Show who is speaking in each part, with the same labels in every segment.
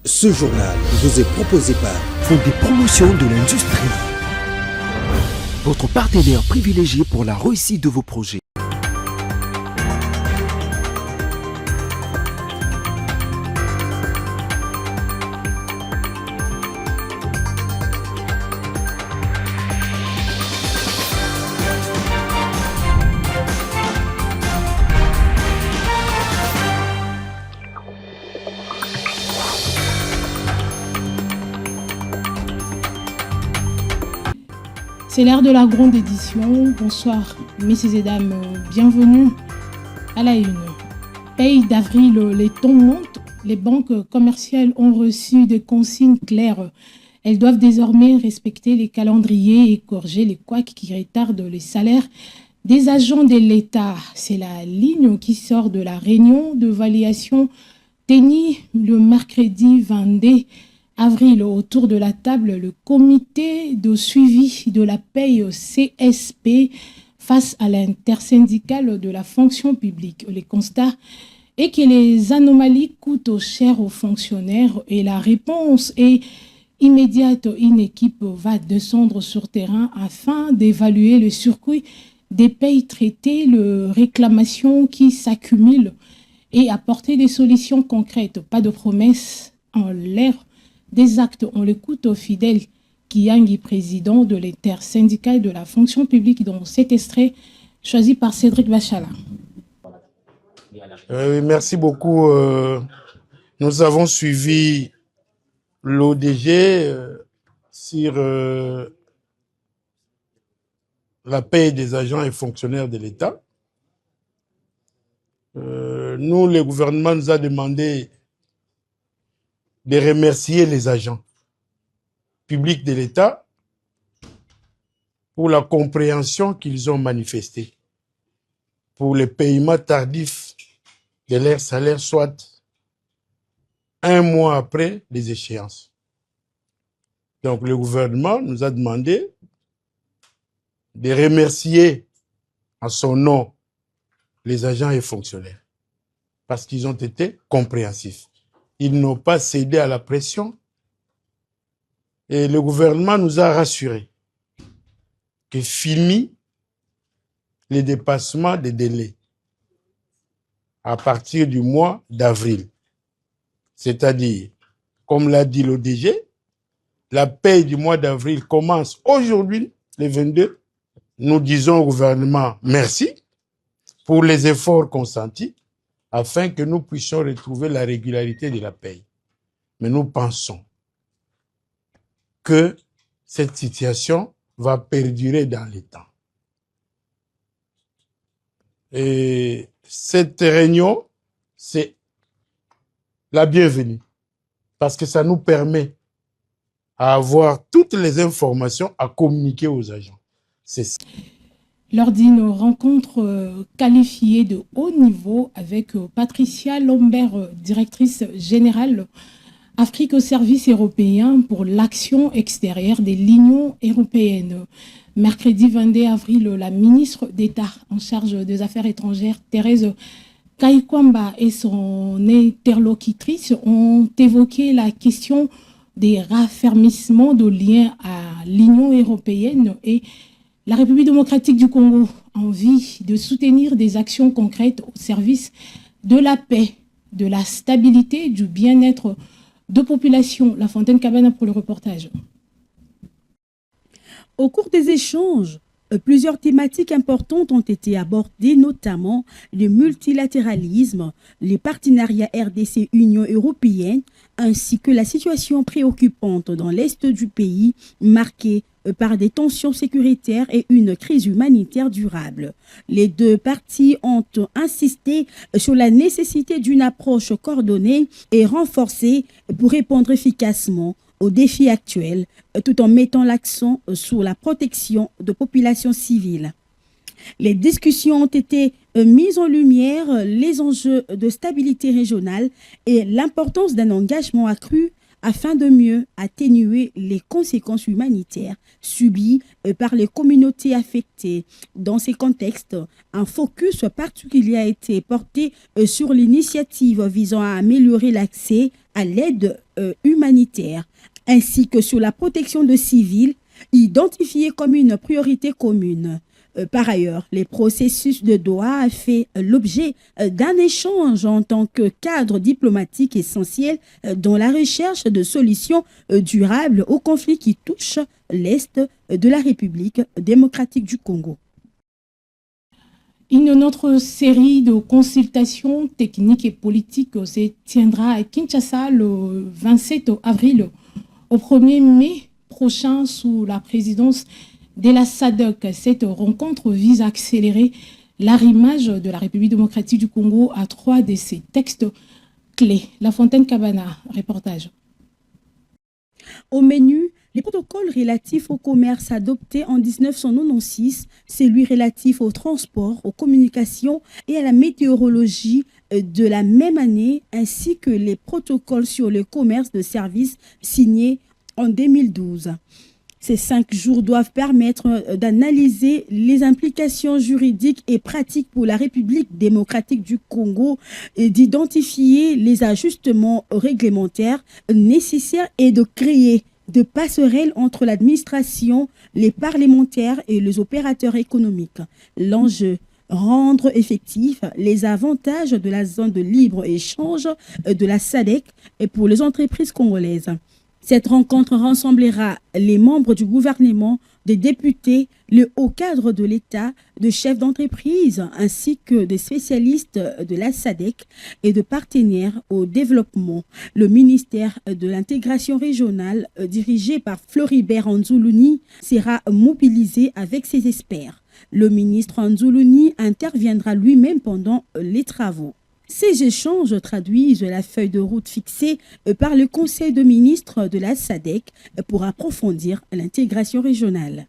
Speaker 1: Ce journal vous est proposé par
Speaker 2: Fonds des promotions de l'industrie, votre partenaire privilégié pour la réussite de vos projets.
Speaker 3: C'est l'heure de la grande édition. Bonsoir, messieurs et dames. Bienvenue à la une. Paye d'avril, les taux montent. Les banques commerciales ont reçu des consignes claires. Elles doivent désormais respecter les calendriers et corriger les couacs qui retardent les salaires des agents de l'État. C'est la ligne qui sort de la réunion de validation tenue le mercredi 22 avril. Autour de la table, le comité de suivi de la paye CSP face à l'intersyndicale de la fonction publique. Le constat est que les anomalies coûtent cher aux fonctionnaires et la réponse est immédiate. Une équipe va descendre sur terrain afin d'évaluer le circuit des payes traitées, les réclamations qui s'accumulent et apporter des solutions concrètes. Pas de promesses en l'air. Des actes, on l'écoute au fidèle Kiyangi, président de l'intersyndicale de la fonction publique, dans cet extrait choisi par Cédric Bachala.
Speaker 4: Merci beaucoup. Nous avons suivi l'ODG sur la paie des agents et fonctionnaires de l'État. Nous, le gouvernement nous a demandé de remercier les agents publics de l'État pour la compréhension qu'ils ont manifestée pour le paiement tardif de leur salaire, soit un mois après les échéances. Donc le gouvernement nous a demandé de remercier en son nom les agents et fonctionnaires parce qu'ils ont été compréhensifs. Ils n'ont pas cédé à la pression et le gouvernement nous a rassurés que fini les dépassements des délais à partir du mois d'avril. C'est-à-dire, comme l'a dit l'ODG, la paie du mois d'avril commence aujourd'hui, le 22. Nous disons au gouvernement merci pour les efforts consentis afin que nous puissions retrouver la régularité de la paie. Mais nous pensons que cette situation va perdurer dans le temps. Et cette réunion, c'est la bienvenue parce que ça nous permet à avoir toutes les informations à communiquer aux agents. C'est ça.
Speaker 3: Lors d'une rencontre qualifiée de haut niveau avec Patricia Lombert, directrice générale Afrique au service européen pour l'action extérieure de l'Union européenne. Mercredi 22 avril, la ministre d'État en charge des Affaires étrangères, Thérèse Kaikwamba, et son interlocutrice ont évoqué la question des raffermissements de liens à l'Union européenne et la République démocratique du Congo, envie de soutenir des actions concrètes au service de la paix, de la stabilité, du bien-être de population. La Fontaine Cabana pour le reportage.
Speaker 5: Au cours des échanges, plusieurs thématiques importantes ont été abordées, notamment le multilatéralisme, les partenariats RDC-Union européenne, ainsi que la situation préoccupante dans l'est du pays, marquée par des tensions sécuritaires et une crise humanitaire durable. Les deux parties ont insisté sur la nécessité d'une approche coordonnée et renforcée pour répondre efficacement aux défis actuels, tout en mettant l'accent sur la protection de populations civiles. Les discussions ont été mises en lumière les enjeux de stabilité régionale et l'importance d'un engagement accru afin de mieux atténuer les conséquences humanitaires subies par les communautés affectées. Dans ces contextes, un focus particulier a été porté sur l'initiative visant à améliorer l'accès à l'aide humanitaire, ainsi que sur la protection de civils, identifiée comme une priorité commune. Par ailleurs, le processus de Doha a fait l'objet d'un échange en tant que cadre diplomatique essentiel dans la recherche de solutions durables aux conflits qui touchent l'Est de la République démocratique du Congo.
Speaker 3: Une autre série de consultations techniques et politiques se tiendra à Kinshasa le 27 avril au 1er mai prochain sous la présidence de la SADC. Cette rencontre vise à accélérer l'arrimage de la République démocratique du Congo à 3 de ses textes clés. La Fontaine Cabana, reportage.
Speaker 5: Au menu, les protocoles relatifs au commerce adoptés en 1996, celui relatif au transport, aux communications et à la météorologie de la même année, ainsi que les protocoles sur le commerce de services signés en 2012. Ces 5 jours doivent permettre d'analyser les implications juridiques et pratiques pour la République démocratique du Congo et d'identifier les ajustements réglementaires nécessaires et de créer de passerelles entre l'administration, les parlementaires et les opérateurs économiques. L'enjeu, rendre effectifs les avantages de la zone de libre-échange de la SADC et pour les entreprises congolaises. Cette rencontre rassemblera les membres du gouvernement, des députés, le haut cadre de l'État, de chefs d'entreprise, ainsi que des spécialistes de la SADC et de partenaires au développement. Le ministère de l'intégration régionale, dirigé par Floribert Anzoulouni, sera mobilisé avec ses experts. Le ministre Anzoulouni interviendra lui-même pendant les travaux. Ces échanges traduisent la feuille de route fixée par le Conseil de ministres de la SADC pour approfondir l'intégration régionale.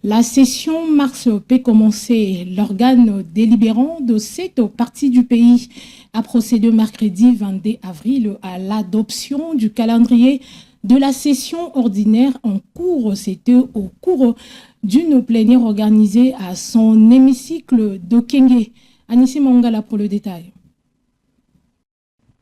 Speaker 3: La session mars peut commencer. L'organe délibérant de cette partie du pays a procédé mercredi 22 avril à l'adoption du calendrier de la session ordinaire en cours. C'était au cours d'une plénière organisée à son hémicycle de Kenge. Anissé Mangala pour le détail.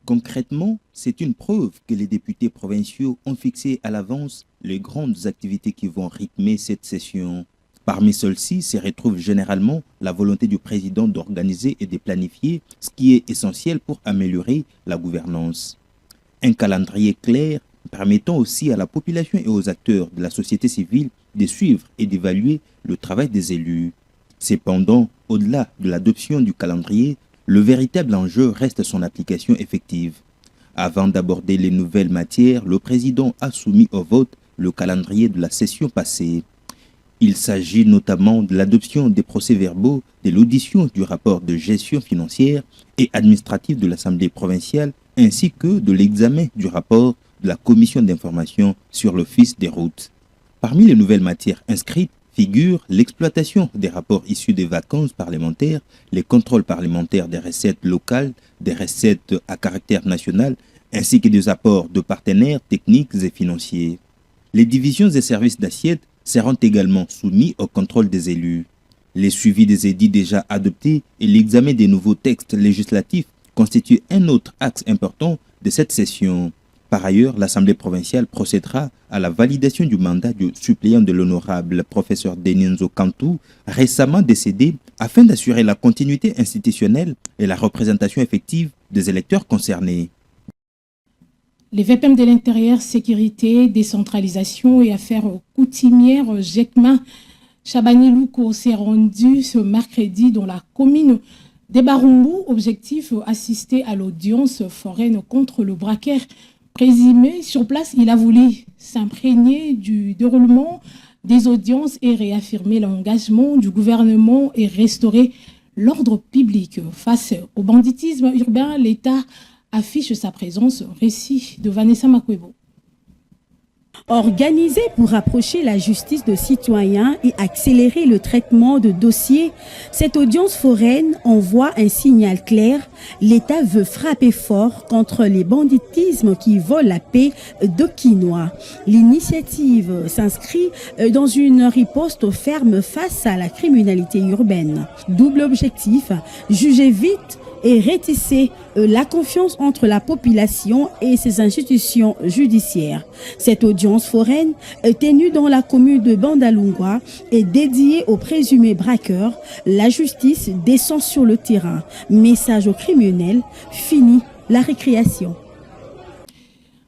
Speaker 6: Concrètement, c'est une preuve que les députés provinciaux ont fixé à l'avance les grandes activités qui vont rythmer cette session. Parmi celles-ci se retrouve généralement la volonté du président d'organiser et de planifier ce qui est essentiel pour améliorer la gouvernance. Un calendrier clair permettant aussi à la population et aux acteurs de la société civile de suivre et d'évaluer le travail des élus. Cependant, au-delà de l'adoption du calendrier, le véritable enjeu reste son application effective. Avant d'aborder les nouvelles matières, le président a soumis au vote le calendrier de la session passée. Il s'agit notamment de l'adoption des procès-verbaux, de l'audition du rapport de gestion financière et administrative de l'Assemblée provinciale, ainsi que de l'examen du rapport de la commission d'information sur l'office des routes. Parmi les nouvelles matières inscrites, figure l'exploitation des rapports issus des vacances parlementaires, les contrôles parlementaires des recettes locales, des recettes à caractère national, ainsi que des apports de partenaires techniques et financiers. Les divisions et services d'assiette seront également soumis au contrôle des élus. Les suivis des édits déjà adoptés et l'examen des nouveaux textes législatifs constituent un autre axe important de cette session. Par ailleurs, l'Assemblée provinciale procédera à la validation du mandat du suppléant de l'honorable professeur Deninzo Kantou, récemment décédé, afin d'assurer la continuité institutionnelle et la représentation effective des électeurs concernés.
Speaker 3: Les VPM de l'intérieur, sécurité, décentralisation et affaires coutumières, GECMA, Chabani Louko s'est rendu ce mercredi dans la commune de Barumbu. Objectif, assister à l'audience foraine contre le braqueur présumé. Sur place, il a voulu s'imprégner du déroulement des audiences et réaffirmer l'engagement du gouvernement et restaurer l'ordre public. Face au banditisme urbain, l'État affiche sa présence. Récit de Vanessa Makwebo.
Speaker 5: Organisée pour rapprocher la justice de citoyens et accélérer le traitement de dossiers, cette audience foraine envoie un signal clair. L'État veut frapper fort contre les banditismes qui volent la paix d'Okinois. L'initiative s'inscrit dans une riposte ferme face à la criminalité urbaine. Double objectif, juger vite et retisser la confiance entre la population et ses institutions judiciaires. Cette audience foraine, tenue dans la commune de Bandalungwa, est dédiée aux présumés braqueurs. La justice descend sur le terrain. Message aux criminels, fini la récréation.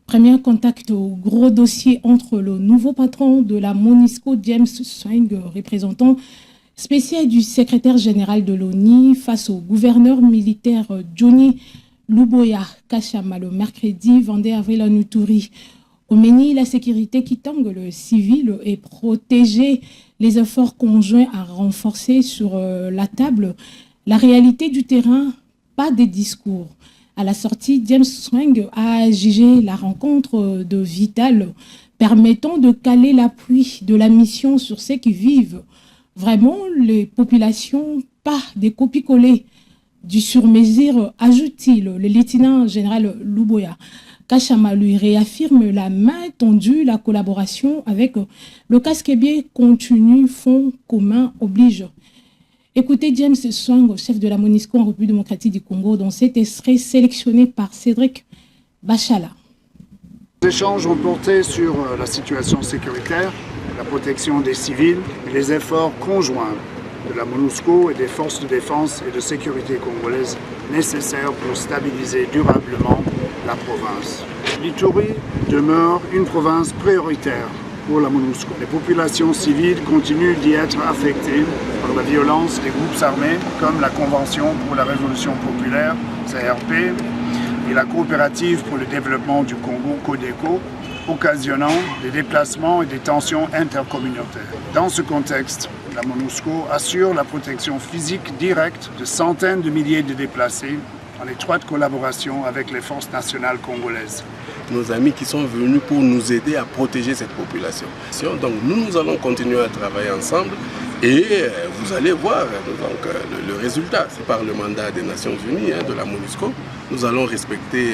Speaker 3: Premier contact au gros dossier entre le nouveau patron de la MONUSCO, James Swing, représentant spécial du secrétaire général de l'ONU, face au gouverneur militaire Johnny Luboya Kashama le mercredi 22 avril à Nuturi. Au menu, la sécurité qui tangue le civil et protéger les efforts conjoints à renforcer sur la table la réalité du terrain, pas des discours. À la sortie, James Swing a jugé la rencontre de vitale, permettant de caler l'appui de la mission sur ceux qui vivent vraiment les populations, pas des copies-collées du sur-mesure, ajoute-t-il. Le lieutenant général Luboya Kashama lui réaffirme la main tendue, la collaboration avec le Casquebé continue, fonds commun oblige. Écoutez James Swang, chef de la MONUSCO en République démocratique du Congo, dans cet extrait sélectionné par Cédric Bachala.
Speaker 7: Les échanges ont porté sur la situation sécuritaire, la protection des civils et les efforts conjoints de la MONUSCO et des forces de défense et de sécurité congolaises nécessaires pour stabiliser durablement la province. l'Ituri demeure une province prioritaire pour la MONUSCO. Les populations civiles continuent d'y être affectées par la violence des groupes armés comme la Convention pour la Révolution populaire, CRP, et la Coopérative pour le développement du Congo, CODECO, occasionnant des déplacements et des tensions intercommunautaires. Dans ce contexte, la MONUSCO assure la protection physique directe de centaines de milliers de déplacés en étroite collaboration avec les forces nationales congolaises.
Speaker 8: Nos amis qui sont venus pour nous aider à protéger cette population. Donc nous allons continuer à travailler ensemble et vous allez voir donc, le résultat. C'est par le mandat des Nations Unies, de la MONUSCO. Nous allons respecter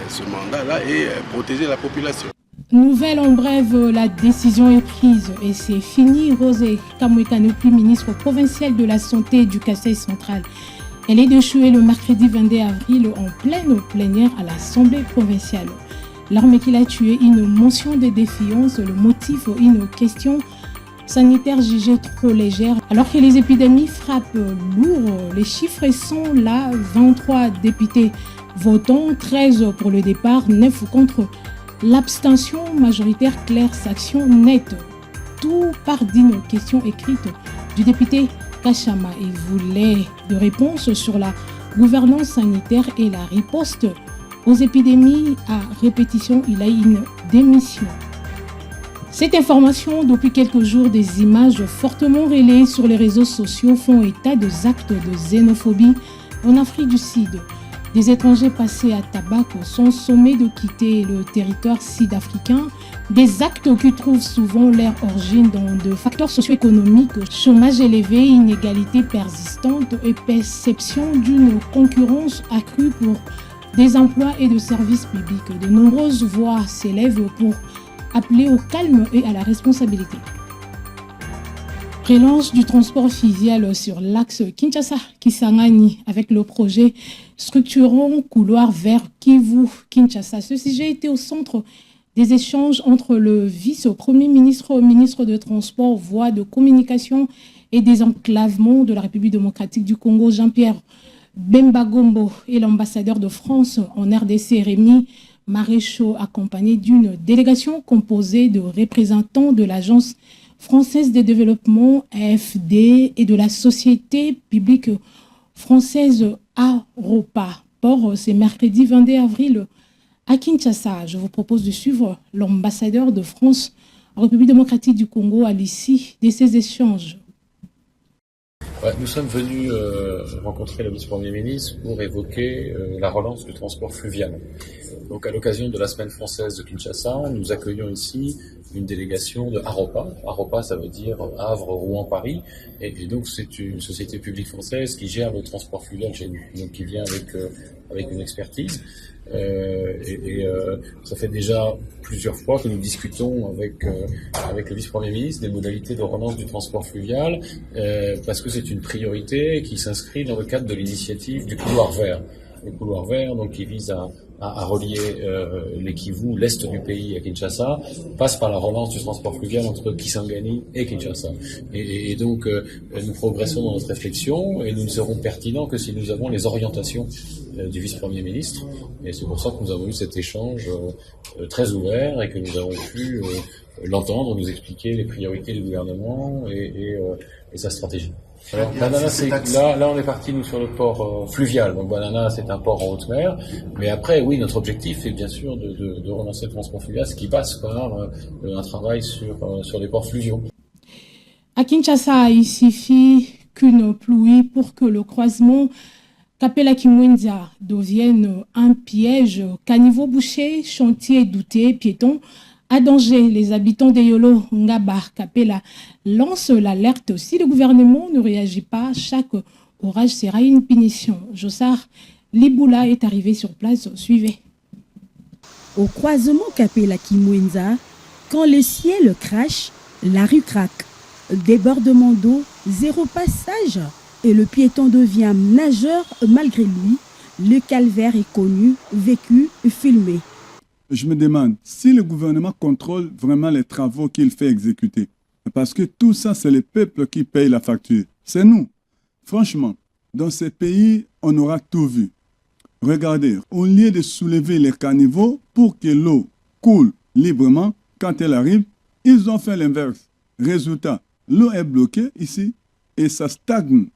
Speaker 8: ce mandat-là et protéger la population.
Speaker 3: Nouvelle en bref, la décision est prise et c'est fini. Rosé Kamwekanopi, ministre provincial de la Santé du Kasaï central. Elle est déchouée le mercredi 22 avril en pleine plénière à l'Assemblée provinciale. L'armée qui l'a tué, une motion de défiance, le motif, une question sanitaire jugée trop légère. Alors que les épidémies frappent lourd, les chiffres sont là, 23 députés votant, 13 pour le départ, 9 contre l'abstention majoritaire, claire, sanction nette. Tout part d'une question écrite du député Kashama. Il voulait de réponses sur la gouvernance sanitaire et la riposte aux épidémies. À répétition, il a une démission. Cette information, depuis quelques jours, des images fortement relayées sur les réseaux sociaux font état des actes de xénophobie en Afrique du Sud. Des étrangers passés à tabac sont sommés de quitter le territoire sud-africain. Des actes qui trouvent souvent leur origine dans de facteurs socio-économiques, chômage élevé, inégalité persistante et perception d'une concurrence accrue pour des emplois et de services publics. De nombreuses voix s'élèvent pour appeler au calme et à la responsabilité. Relance du transport fluvial sur l'axe Kinshasa-Kisangani avec le projet structurant couloir vers Kivu-Kinshasa. Ce sujet était au centre des échanges entre le vice-premier ministre, ministre de Transport, voies de communication et désenclavement de la République démocratique du Congo, Jean-Pierre Bemba Gombo, et l'ambassadeur de France en RDC, Rémi Maréchaux, accompagné d'une délégation composée de représentants de l'Agence française de développement, AFD, et de la société publique française AROPA. Pour ce mercredi 22 avril à Kinshasa, je vous propose de suivre l'ambassadeur de France en République démocratique du Congo à l'issue de ces échanges.
Speaker 9: Ouais, nous sommes venus rencontrer le vice-premier ministre pour évoquer la relance du transport fluvial. Donc à l'occasion de la semaine française de Kinshasa, nous accueillons ici une délégation de Aropa. Aropa, ça veut dire Havre, Rouen, Paris. Et donc c'est une société publique française qui gère le transport fluvial chez nous, donc qui vient avec une expertise. Ça fait déjà plusieurs fois que nous discutons avec le vice-premier ministre des modalités de relance du transport fluvial, parce que c'est une priorité qui s'inscrit dans le cadre de l'initiative du couloir vert. Le couloir vert, donc, qui vise à relier les Kivu, l'est du pays à Kinshasa, passe par la relance du transport fluvial entre Kisangani et Kinshasa. Et donc, nous progressons dans notre réflexion et nous ne serons pertinents que si nous avons les orientations du vice-premier ministre. Et c'est pour ça que nous avons eu cet échange très ouvert et que nous avons pu l'entendre, nous expliquer les priorités du gouvernement et sa stratégie. Alors, Banana, là on est parti nous sur le port fluvial. Donc Banana, c'est un port en haute mer. Mais après, oui, notre objectif est bien sûr de relancer le transport fluvial, ce qui passe par un travail sur les ports fluviaux.
Speaker 3: À Kinshasa, il suffit qu'une pluie pour que le croisement Kapela-Kimwenza devienne un piège. Caniveau bouché, chantier douté, piéton. À danger, les habitants d'Eyolo, Ngabar, Kapela lancent l'alerte. Si le gouvernement ne réagit pas, chaque orage sera une punition. Jossar Liboula est arrivé sur place. Suivez.
Speaker 5: Au croisement Kapela-Kimwenza, quand le ciel crache, la rue craque. Débordement d'eau, zéro passage et le piéton devient nageur malgré lui. Le calvaire est connu, vécu, filmé.
Speaker 10: Je me demande si le gouvernement contrôle vraiment les travaux qu'il fait exécuter. Parce que tout ça, c'est le peuple qui paye la facture. C'est nous. Franchement, dans ces pays, on aura tout vu. Regardez, au lieu de soulever les caniveaux pour que l'eau coule librement quand elle arrive, ils ont fait l'inverse. Résultat, l'eau est bloquée ici et ça stagne.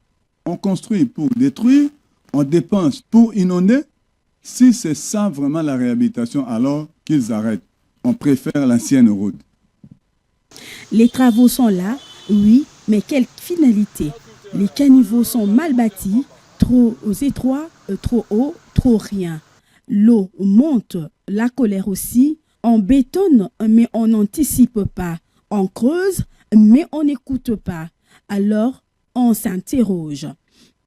Speaker 10: On construit pour détruire, on dépense pour inonder. Si c'est ça vraiment la réhabilitation, alors qu'ils arrêtent. On préfère l'ancienne route.
Speaker 5: Les travaux sont là, oui, mais quelle finalité? Les caniveaux sont mal bâtis, trop étroits, trop hauts, trop rien. L'eau monte, la colère aussi. On bétonne, mais on n'anticipe pas. On creuse, mais on n'écoute pas. Alors, on s'interroge.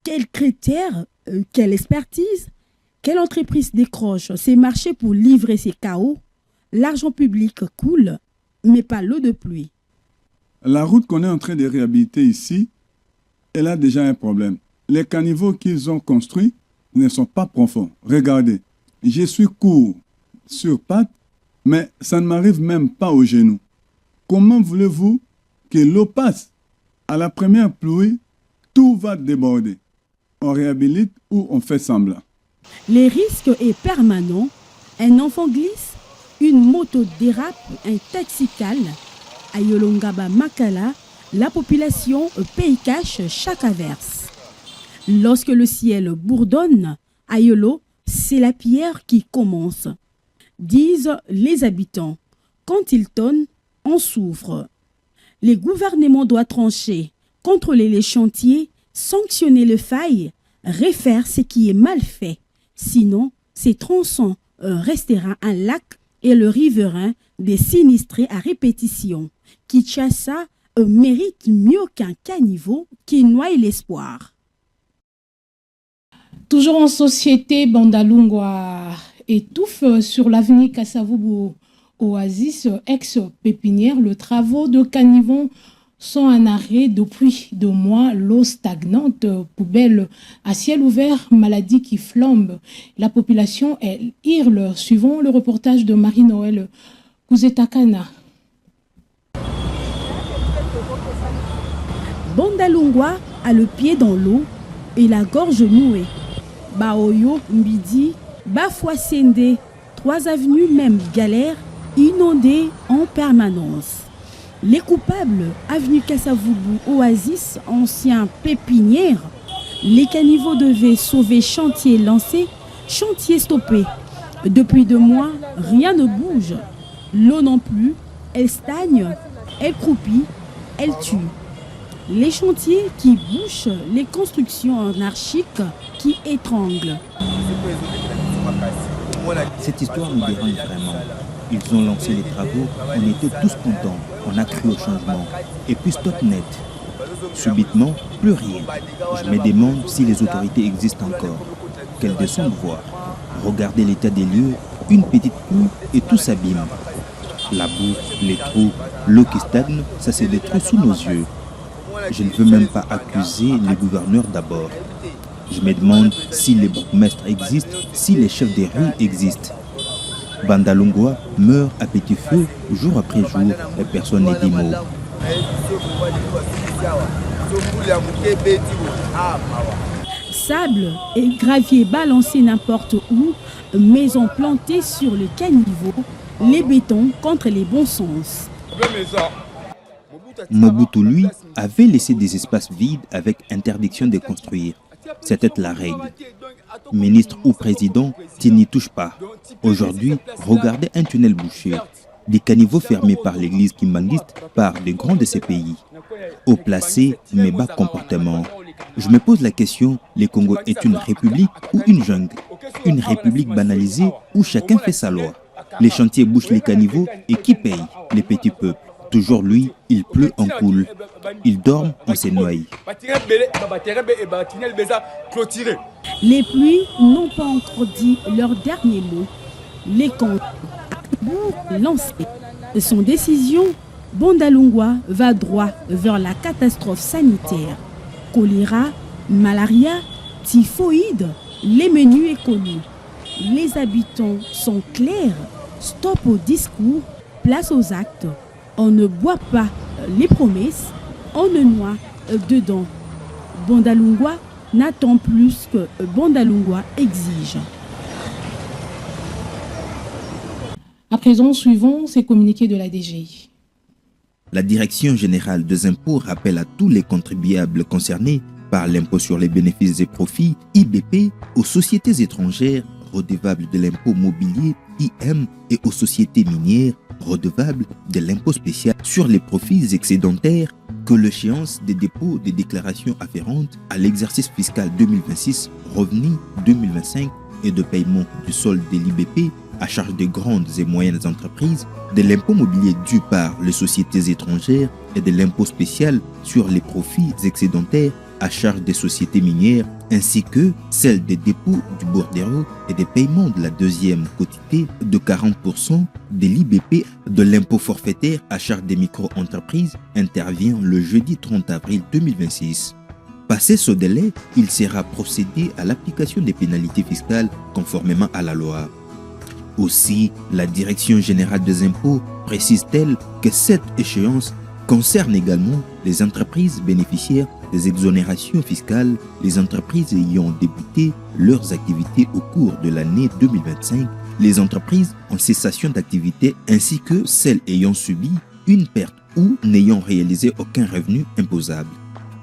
Speaker 5: Quels critères, quelle expertise? Quelle entreprise décroche ses marchés pour livrer ses chaos? L'argent public coule, mais pas l'eau de pluie.
Speaker 10: La route qu'on est en train de réhabiliter ici, elle a déjà un problème. Les caniveaux qu'ils ont construits ne sont pas profonds. Regardez, je suis court sur pattes, mais ça ne m'arrive même pas aux genoux. Comment voulez-vous que l'eau passe? À la première pluie, tout va déborder. On réhabilite ou on fait semblant.
Speaker 5: Le risque est permanent. Un enfant glisse, une moto dérape, un taxi cale. À Yolongaba Makala, la population paye cash chaque averse. Lorsque le ciel bourdonne, à Yolo, c'est la pierre qui commence. Disent les habitants. Quand il tonne, on souffre. Les gouvernements doivent trancher, contrôler les chantiers, sanctionner les failles, refaire ce qui est mal fait. Sinon, ces tronçons restera un lac et le riverain des sinistrés à répétition. Kinshasa mérite mieux qu'un caniveau qui noie l'espoir.
Speaker 3: Toujours en société, Bandalungwa étouffe sur l'avenue Kassavubu Oasis, ex-pépinière. Le travaux de caniveau sont en arrêt depuis 2 mois. L'eau stagnante, poubelle à ciel ouvert, maladie qui flambe. La population, elle hurle. Suivant le reportage de Marie-Noël Kouzetakana.
Speaker 5: Bandalungwa a le pied dans l'eau et la gorge nouée. Baoyo, Mbidi, Bafouassende, 3 avenues même galère, inondées en permanence. Les coupables, avenue Kassavubu Oasis, ancien pépinière. Les caniveaux devaient sauver chantier lancé, chantier stoppé. Depuis 2 mois, rien ne bouge. L'eau non plus, elle stagne, elle croupit, elle tue. Les chantiers qui bouchent, les constructions anarchiques qui étranglent.
Speaker 6: Cette histoire nous dérange vraiment. Ils ont lancé les travaux, on était tous contents, on a cru au changement. Et puis stop net. Subitement, plus rien. Je me demande si les autorités existent encore. Qu'elles descendent voir. Regardez l'état des lieux, une petite pluie et tout s'abîme. La boue, les trous, l'eau qui stagne, ça se détruit sous nos yeux. Je ne veux même pas accuser les gouverneurs d'abord. Je me demande si les bourgmestres existent, si les chefs des rues existent. Bandalungwa meurt à petit feu jour après jour et personne ne dit mot.
Speaker 5: Sable et gravier balancés n'importe où, maisons plantées sur le caniveau, les bétons contre les bons sens.
Speaker 6: Mobutu, lui, avait laissé des espaces vides avec interdiction de construire. C'était la règle. Ministre ou président, tu n'y touches pas. Aujourd'hui, regardez un tunnel bouché, des caniveaux fermés par l'église kimbanguiste par des grands de ces pays. Haut placé, mais bas comportement. Je me pose la question, le Congo est une république ou une jungle? Une république banalisée où chacun fait sa loi. Les chantiers bouchent les caniveaux et qui paye? Les petits peuples. Toujours lui, il pleut, on coule. Il dort, on se noie.
Speaker 5: Les pluies n'ont pas encore dit leur dernier mot. Les comptes lancés. Son décision, Bandalungwa va droit vers la catastrophe sanitaire. Choléra, malaria, typhoïde, les menus est connu. Les habitants sont clairs. Stop au discours, place aux actes. On ne boit pas les promesses, on ne noie dedans. Bandalungwa n'attend plus que Bandalungwa exige.
Speaker 3: À présent, suivons ces communiqués de la DGI.
Speaker 6: La Direction générale des impôts rappelle à tous les contribuables concernés par l'impôt sur les bénéfices et profits, IBP, aux sociétés étrangères redevables de l'impôt mobilier, IM, et aux sociétés minières redevables de l'impôt spécial sur les profits excédentaires que l'échéance des dépôts des déclarations afférentes à l'exercice fiscal 2026, revenu 2025 et de paiement du solde de l'IBP à charge des grandes et moyennes entreprises, de l'impôt mobilier dû par les sociétés étrangères et de l'impôt spécial sur les profits excédentaires à charge des sociétés minières, ainsi que celle des dépôts du bordereau et des paiements de la deuxième quotité de 40% de l'IBP de l'impôt forfaitaire à charge des micro-entreprises intervient le jeudi 30 avril 2026. Passé ce délai, il sera procédé à l'application des pénalités fiscales conformément à la loi. Aussi, la Direction générale des impôts précise-t-elle que cette échéance concerne également les entreprises bénéficiaires des exonérations fiscales, les entreprises ayant débuté leurs activités au cours de l'année 2025, les entreprises en cessation d'activité ainsi que celles ayant subi une perte ou n'ayant réalisé aucun revenu imposable.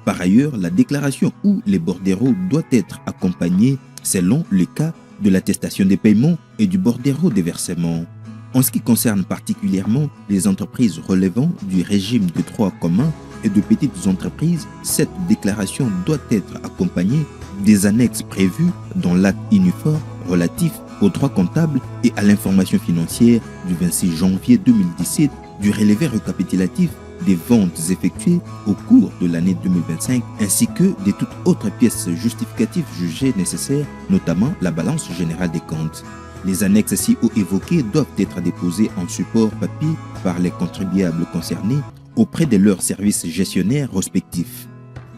Speaker 6: Par ailleurs, la déclaration ou les bordereaux doit être accompagnée selon le cas de l'attestation des paiements et du bordereau des versements. En ce qui concerne particulièrement les entreprises relevant du régime de droit commun et de petites entreprises, cette déclaration doit être accompagnée des annexes prévues dans l'acte uniforme relatif aux droits comptables et à l'information financière du 26 janvier 2017 du relevé récapitulatif des ventes effectuées au cours de l'année 2025 ainsi que de toutes autres pièces justificatives jugées nécessaires, notamment la balance générale des comptes. Les annexes ci-haut évoquées doivent être déposées en support papier par les contribuables concernés auprès de leurs services gestionnaires respectifs.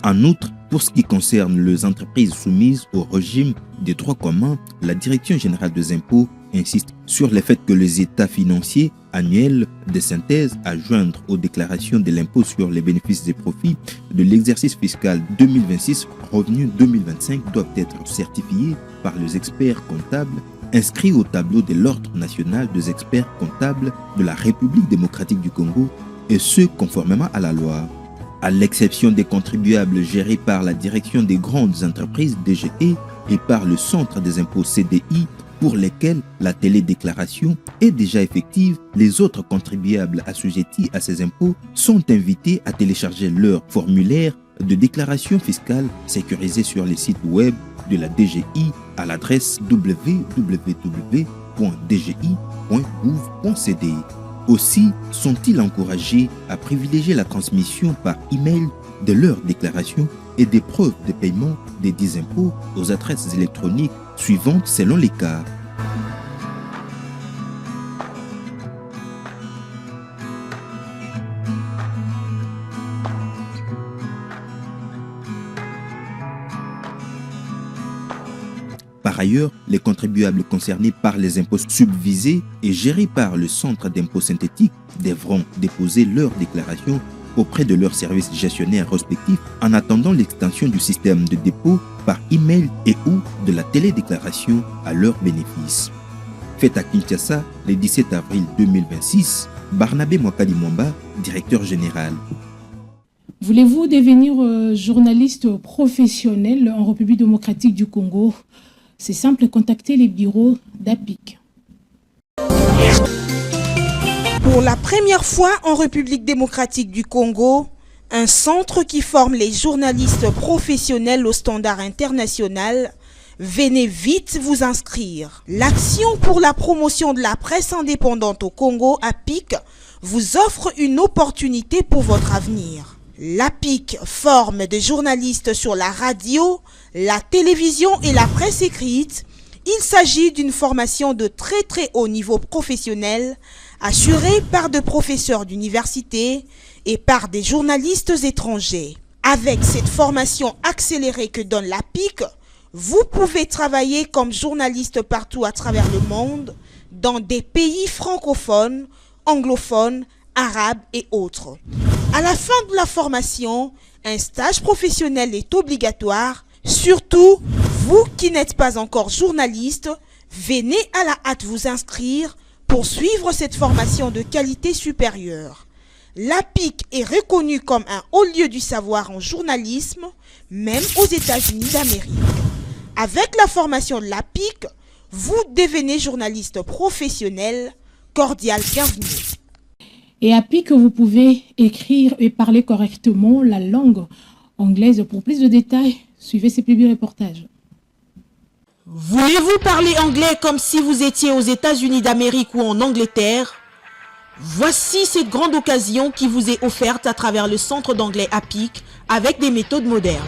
Speaker 6: En outre, pour ce qui concerne les entreprises soumises au régime des droits communs, la Direction générale des impôts insiste sur le fait que les états financiers annuels de synthèse à joindre aux déclarations de l'impôt sur les bénéfices et profits de l'exercice fiscal 2026, revenu 2025 doivent être certifiés par les experts comptables inscrits au tableau de l'Ordre national des experts comptables de la République démocratique du Congo, et ce conformément à la loi. À l'exception des contribuables gérés par la Direction des grandes entreprises DGE et par le Centre des impôts CDI, pour lesquels la télédéclaration est déjà effective, les autres contribuables assujettis à ces impôts sont invités à télécharger leur formulaire de déclaration fiscale sécurisé sur les sites web de la DGI à l'adresse www.dgi.gouv.cd. Aussi sont-ils encouragés à privilégier la transmission par email de leurs déclarations et des preuves de paiement des 10 impôts aux adresses électroniques suivantes selon les cas. Par ailleurs, les contribuables concernés par les impôts subvisés et gérés par le Centre d'impôts synthétiques devront déposer leurs déclarations auprès de leurs services gestionnaires respectifs en attendant l'extension du système de dépôt par email et ou de la télédéclaration à leur bénéfice. Fait à Kinshasa le 17 avril 2026, Barnabé Mwakali Mwamba, directeur général.
Speaker 3: Voulez-vous devenir journaliste professionnel en République démocratique du Congo? C'est simple, contactez les bureaux d'APIC.
Speaker 11: Pour la première fois en République démocratique du Congo, un centre qui forme les journalistes professionnels au standard international. Venez vite vous inscrire. L'Action pour la promotion de la presse indépendante au Congo, APIC, vous offre une opportunité pour votre avenir. L'APIC forme des journalistes sur la radio, la télévision et la presse écrite. Il s'agit d'une formation de très haut niveau professionnel, assurée par des professeurs d'université et par des journalistes étrangers. Avec cette formation accélérée que donne l'APIC, vous pouvez travailler comme journaliste partout à travers le monde, dans des pays francophones, anglophones, arabes et autres. À la fin de la formation, un stage professionnel est obligatoire. Surtout, vous qui n'êtes pas encore journaliste, venez à la hâte vous inscrire pour suivre cette formation de qualité supérieure. L'APIC est reconnu comme un haut lieu du savoir en journalisme, même aux États-Unis d'Amérique. Avec la formation de l'APIC, vous devenez journaliste professionnel. Cordial bienvenue.
Speaker 3: Et APIC, vous pouvez écrire et parler correctement la langue anglaise. Pour plus de détails, suivez ces publics reportages.
Speaker 11: Voulez-vous parler anglais comme si vous étiez aux États-Unis d'Amérique ou en Angleterre? Voici cette grande occasion qui vous est offerte à travers le centre d'anglais APIC avec des méthodes modernes.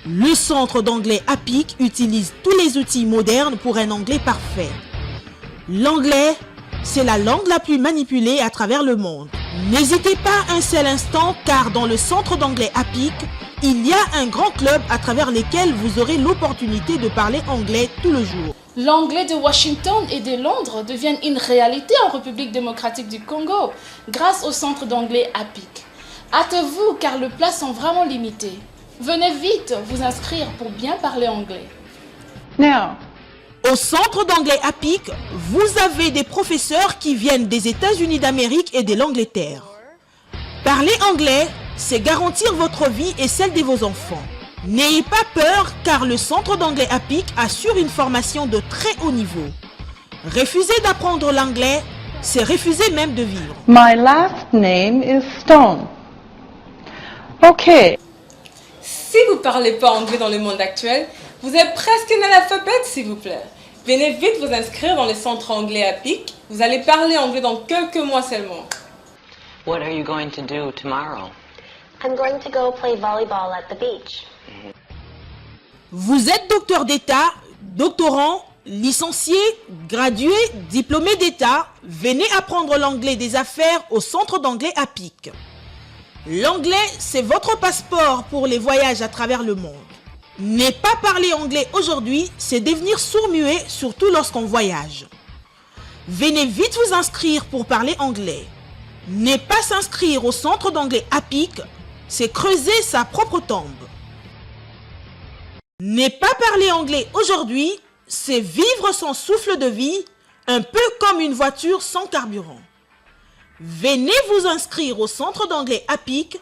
Speaker 11: Le centre d'anglais APIC utilise tous les outils modernes pour un anglais parfait. L'anglais, c'est la langue la plus manipulée à travers le monde. N'hésitez pas un seul instant car dans le centre d'anglais APIC, il y a un grand club à travers lequel vous aurez l'opportunité de parler anglais tout le jour.
Speaker 12: L'anglais de Washington et de Londres devient une réalité en République démocratique du Congo grâce au centre d'anglais APIC. Hâtez-vous car les places sont vraiment limitées. Venez vite vous inscrire pour bien parler anglais.
Speaker 11: Now. Au centre d'anglais APIC, vous avez des professeurs qui viennent des États-Unis d'Amérique et de l'Angleterre. Parler anglais, c'est garantir votre vie et celle de vos enfants. N'ayez pas peur car le centre d'anglais APIC assure une formation de très haut niveau. Refuser d'apprendre l'anglais, c'est refuser même de vivre.
Speaker 13: My last name is Stone. Ok.
Speaker 14: Si vous ne parlez pas anglais dans le monde actuel, vous êtes presque un analphabète, s'il vous plaît. Venez vite vous inscrire dans le centre anglais APIC. Vous allez parler anglais dans quelques mois seulement.
Speaker 15: What are you going to do tomorrow?
Speaker 16: I'm going to go play volleyball at the beach.
Speaker 11: Vous êtes docteur d'État, doctorant, licencié, gradué, diplômé d'État. Venez apprendre l'anglais des affaires au centre d'anglais APIC. L'anglais, c'est votre passeport pour les voyages à travers le monde. Ne pas parler anglais aujourd'hui, c'est devenir sourd-muet, surtout lorsqu'on voyage. Venez vite vous inscrire pour parler anglais. Ne pas s'inscrire au centre d'anglais APIC, c'est creuser sa propre tombe. Ne pas parler anglais aujourd'hui, c'est vivre son souffle de vie, un peu comme une voiture sans carburant. Venez vous inscrire au centre d'anglais APIC.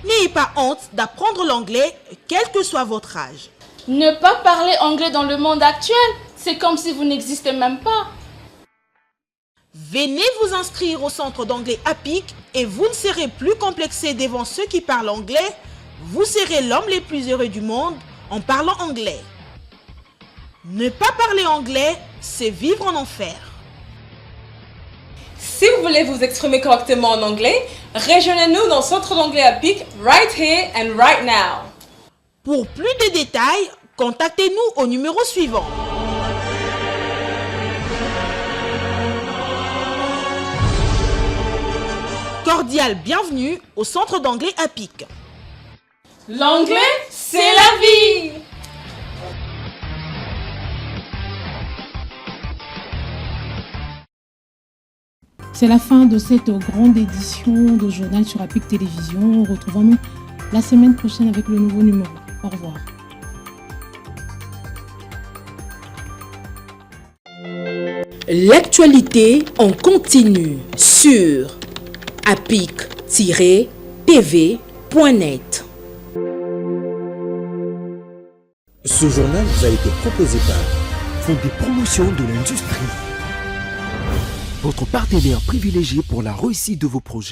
Speaker 11: N'ayez pas honte d'apprendre l'anglais, quel que soit votre âge.
Speaker 12: Ne pas parler anglais dans le monde actuel, C'est comme si vous n'existez même pas.
Speaker 11: Venez vous inscrire au centre d'anglais APIC et vous ne serez plus complexé devant ceux qui parlent anglais. Vous serez l'homme le plus heureux du monde en parlant anglais. Ne pas parler anglais, c'est vivre en enfer.
Speaker 14: Si vous voulez vous exprimer correctement en anglais, rejoignez-nous dans le centre d'anglais APIC right here and right now.
Speaker 11: Pour plus de détails, contactez-nous au numéro suivant. Cordial bienvenue au centre d'anglais APIC.
Speaker 12: L'anglais, c'est la vie!
Speaker 3: C'est la fin de cette grande édition de Journal sur APIC Télévision. Retrouvons-nous la semaine prochaine avec le nouveau numéro. Au revoir.
Speaker 11: L'actualité en continu sur apic-tv.net.
Speaker 1: Ce journal vous a été proposé par
Speaker 2: Fonds de promotion de l'industrie. Votre partenaire privilégié pour la réussite de vos projets.